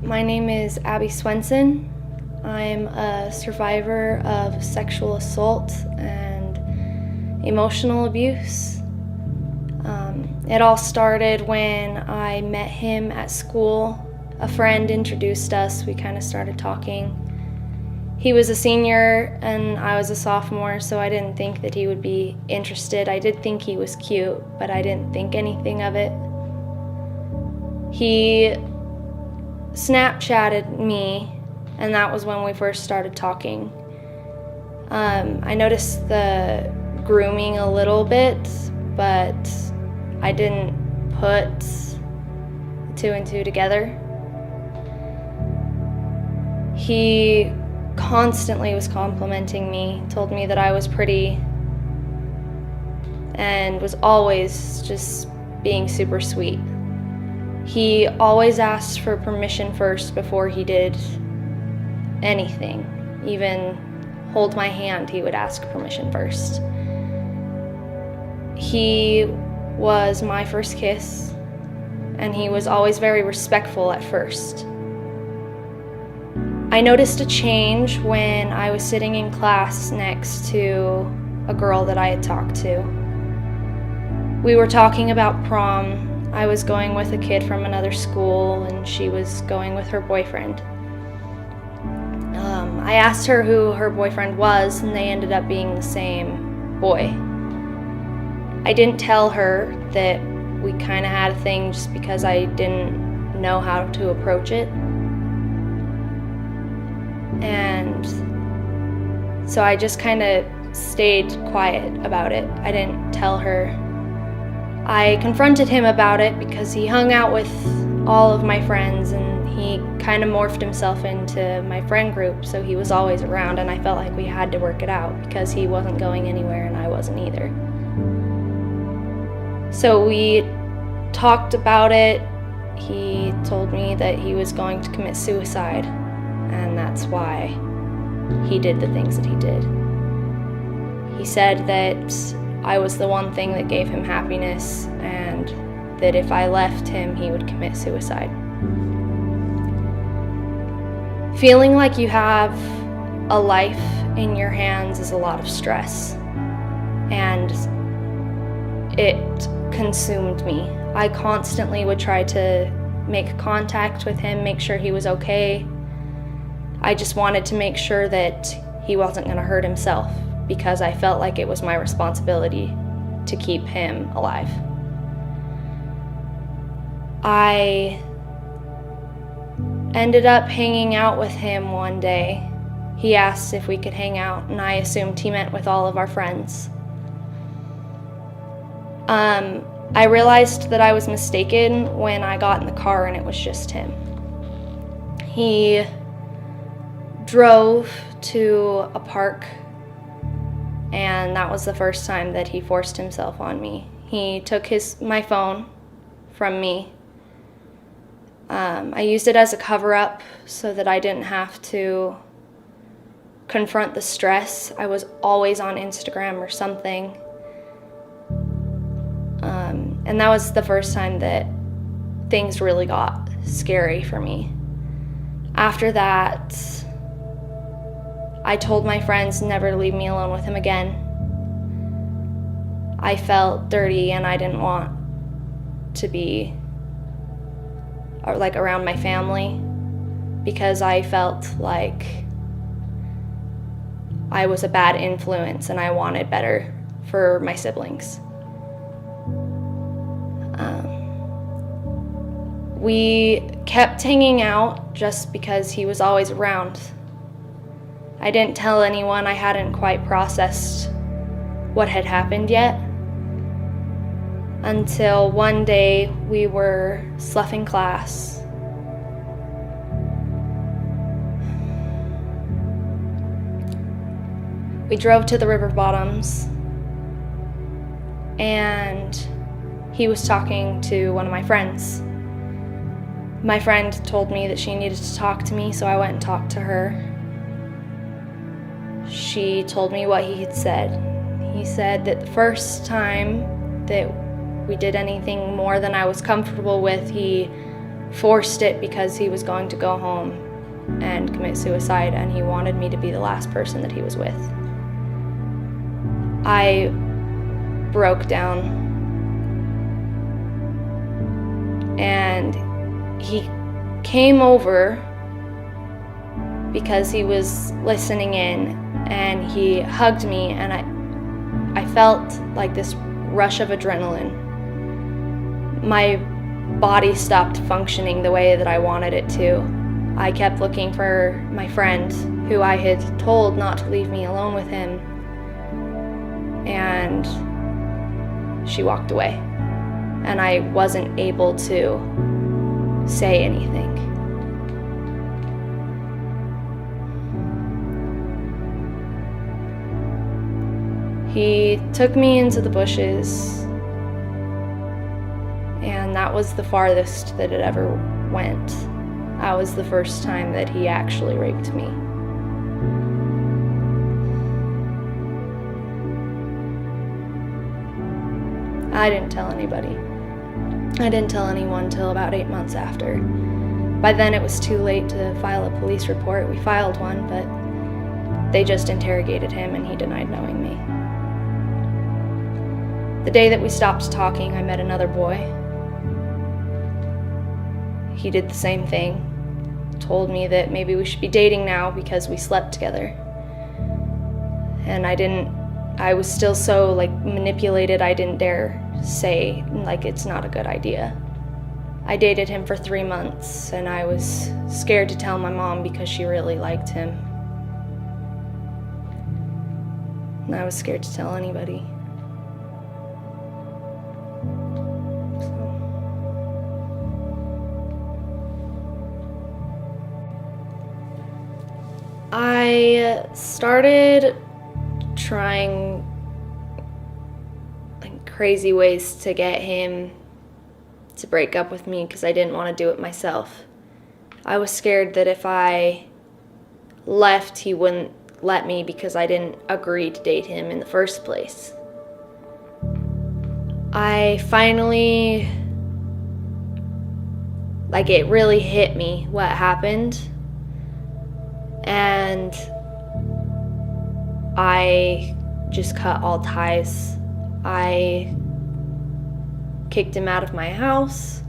My name is Abby Swenson. I'm a survivor of sexual assault and emotional abuse. It all started when I met him at school. A friend introduced us. We kind of started talking. He was a senior and I was a sophomore, so I didn't think that he would be interested. I did think he was cute, but I didn't think anything of it. He Snapchatted me, and that was when we first started talking. I noticed the grooming a little bit, but I didn't put two and two together. He constantly was complimenting me, told me that I was pretty, and was always just being super sweet. He always asked for permission first before he did anything. Even hold my hand, he would ask permission first. He was my first kiss, and he was always very respectful at first. I noticed a change when I was sitting in class next to a girl that I had talked to. We were talking about prom. I was going with a kid from another school, and she was going with her boyfriend. I asked her who her boyfriend was, and they ended up being the same boy. I didn't tell her that we kind of had a thing just because I didn't know how to approach it. And so I just kind of stayed quiet about it. I didn't tell her. I confronted him about it because he hung out with all of my friends, and he kind of morphed himself into my friend group, so he was always around, and I felt like we had to work it out because he wasn't going anywhere and I wasn't either. So we talked about it. He told me that he was going to commit suicide, and that's why he did the things that he did. He said that I was the one thing that gave him happiness, and that if I left him, he would commit suicide. Feeling like you have a life in your hands is a lot of stress, and it consumed me. I constantly would try to make contact with him, make sure he was okay. I just wanted to make sure that he wasn't going to hurt himself, because I felt like it was my responsibility to keep him alive. I ended up hanging out with him one day. He asked if we could hang out, and I assumed he meant with all of our friends. I realized that I was mistaken when I got in the car and it was just him. He drove to a park, and that was the first time that he forced himself on me. He took my phone from me. I used it as a cover-up so that I didn't have to confront the stress. I was always on Instagram or something. And that was the first time that things really got scary for me. After that, I told my friends never to leave me alone with him again. I felt dirty, and I didn't want to be around my family, because I felt like I was a bad influence and I wanted better for my siblings. We kept hanging out just because he was always around. I didn't tell anyone. I hadn't quite processed what had happened yet, until one day we were sloughing class. We drove to the river bottoms, and he was talking to one of my friends. My friend told me that she needed to talk to me, so I went and talked to her. She told me what he had said. He said that the first time that we did anything more than I was comfortable with, he forced it because he was going to go home and commit suicide, and he wanted me to be the last person that he was with. I broke down, and he came over because he was listening in, and he hugged me, and I felt like this rush of adrenaline. My body stopped functioning the way that I wanted it to. I kept looking for my friend, who I had told not to leave me alone with him, and she walked away, and I wasn't able to say anything. He took me into the bushes, and that was the farthest that it ever went. That was the first time that he actually raped me. I didn't tell anybody. I didn't tell anyone till about 8 months after. By then it was too late to file a police report. We filed one, but they just interrogated him and he denied knowing me. The day that we stopped talking, I met another boy. He did the same thing, told me that maybe we should be dating now because we slept together. And I was still so manipulated, I didn't dare say it's not a good idea. I dated him for 3 months, and I was scared to tell my mom because she really liked him. And I was scared to tell anybody. I started trying crazy ways to get him to break up with me because I didn't want to do it myself. I was scared that if I left, he wouldn't let me because I didn't agree to date him in the first place. I finally, it really hit me what happened. And I just cut all ties. I kicked him out of my house.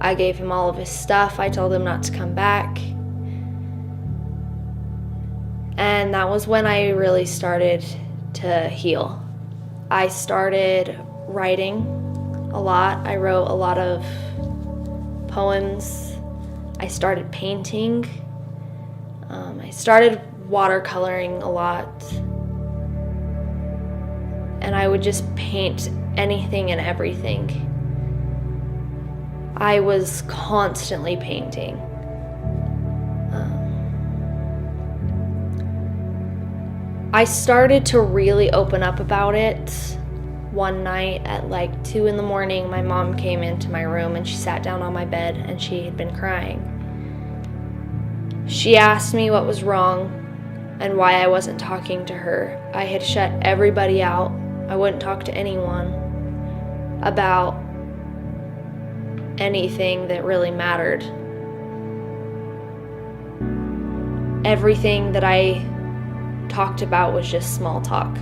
I gave him all of his stuff. I told him not to come back. And that was when I really started to heal. I started writing a lot. I wrote a lot of poems. I started painting. I started watercoloring a lot, and I would just paint anything and everything. I was constantly painting. I started to really open up about it one night at 2 in the morning. My mom came into my room and she sat down on my bed and she had been crying. She asked me what was wrong and why I wasn't talking to her. I had shut everybody out. I wouldn't talk to anyone about anything that really mattered. Everything that I talked about was just small talk.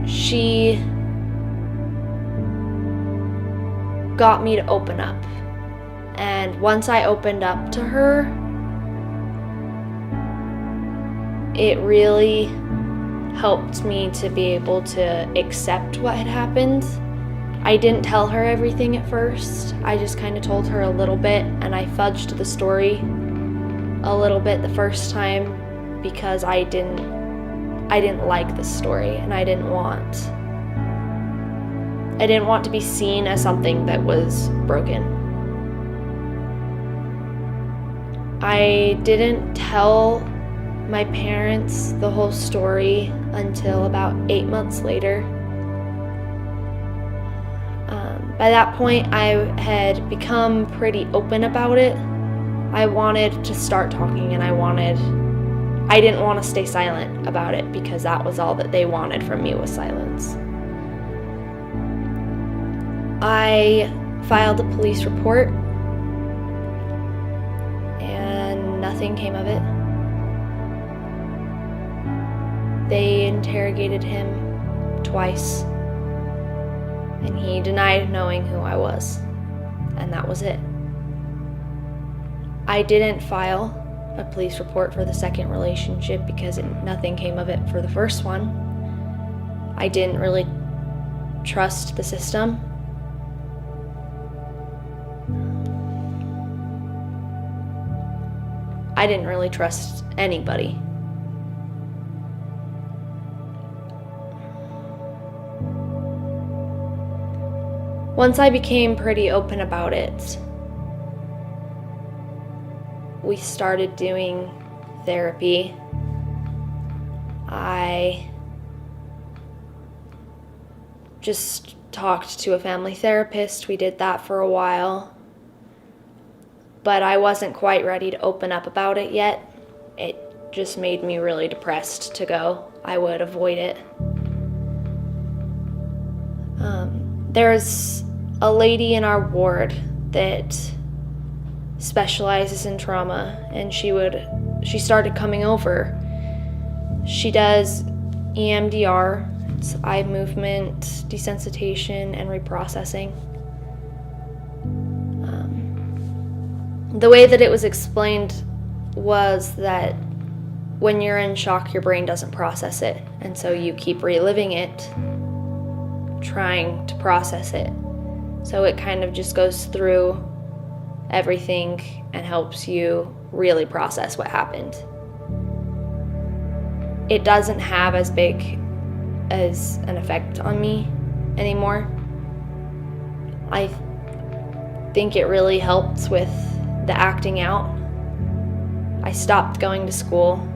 She got me to open up. And once I opened up to her, it really helped me to be able to accept what had happened. I didn't tell her everything at first. I just kind of told her a little bit, and I fudged the story a little bit the first time because I didn't like the story, and I didn't want to be seen as something that was broken. I didn't tell my parents the whole story until about 8 months later. By that point, I had become pretty open about it. I wanted to start talking, and I didn't want to stay silent about it because that was all that they wanted from me was silence. I filed a police report, and nothing came of it. They interrogated him twice, and he denied knowing who I was, and that was it. I didn't file a police report for the second relationship because nothing came of it for the first one. I didn't really trust the system. I didn't really trust anybody. Once I became pretty open about it, we started doing therapy. I just talked to a family therapist. We did that for a while, but I wasn't quite ready to open up about it yet. It just made me really depressed to go. I would avoid it. There's a lady in our ward that specializes in trauma, and she started coming over. She does EMDR, it's eye movement, desensitization, and reprocessing. The way that it was explained was that when you're in shock, your brain doesn't process it, and so you keep reliving it, trying to process it. So it kind of just goes through everything and helps you really process what happened. It doesn't have as big as an effect on me anymore. I think it really helped with the acting out. I stopped going to school.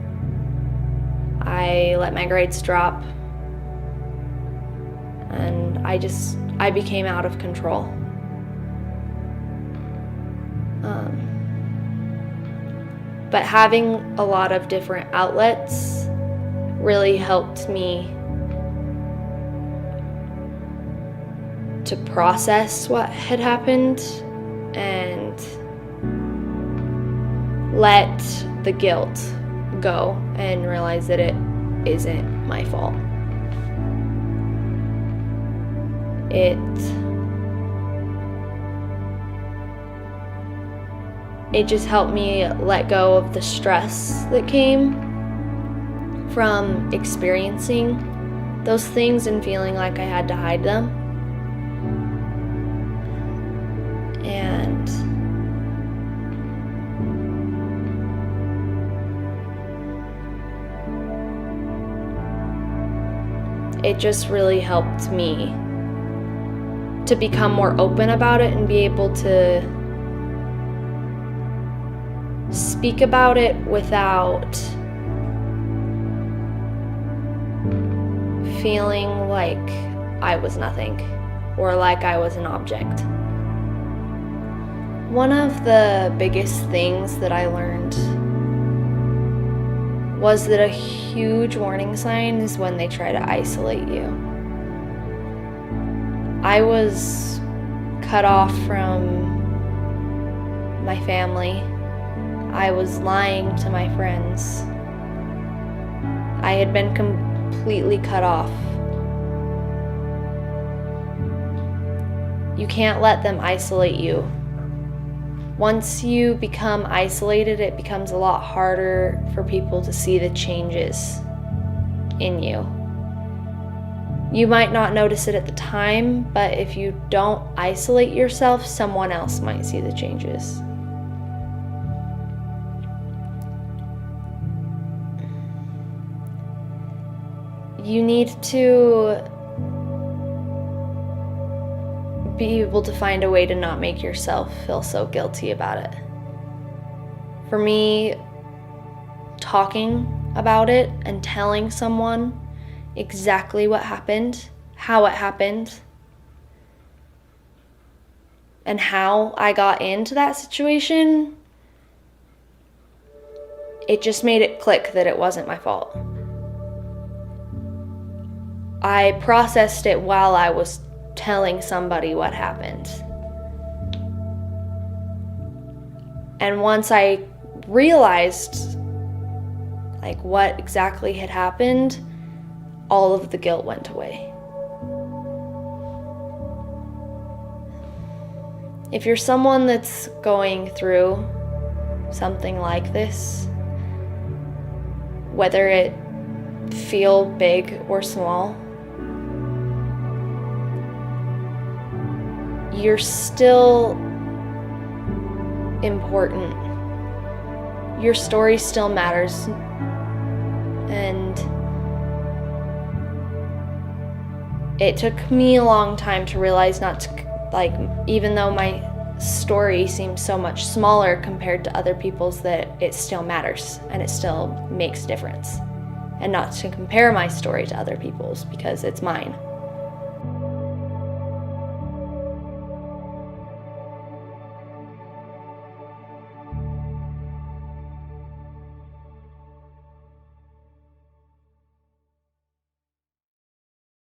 I let my grades drop. And I became out of control. But having a lot of different outlets really helped me to process what had happened and let the guilt go and realize that it isn't my fault. It just helped me let go of the stress that came from experiencing those things and feeling like I had to hide them. And it just really helped me to become more open about it and be able to speak about it without feeling like I was nothing or like I was an object. One of the biggest things that I learned was that a huge warning sign is when they try to isolate you. I was cut off from my family. I was lying to my friends. I had been completely cut off. You can't let them isolate you. Once you become isolated, it becomes a lot harder for people to see the changes in you. You might not notice it at the time, but if you don't isolate yourself, someone else might see the changes. You need to be able to find a way to not make yourself feel so guilty about it. For me, talking about it and telling someone exactly what happened, how it happened, and how I got into that situation, it just made it click that it wasn't my fault. I processed it while I was telling somebody what happened. And once I realized like what exactly had happened, all of the guilt went away. If you're someone that's going through something like this, whether it feel big or small, you're still important. Your story still matters. And it took me a long time to realize not to, like, even though my story seems so much smaller compared to other people's, that it still matters and it still makes a difference. And not to compare my story to other people's because it's mine.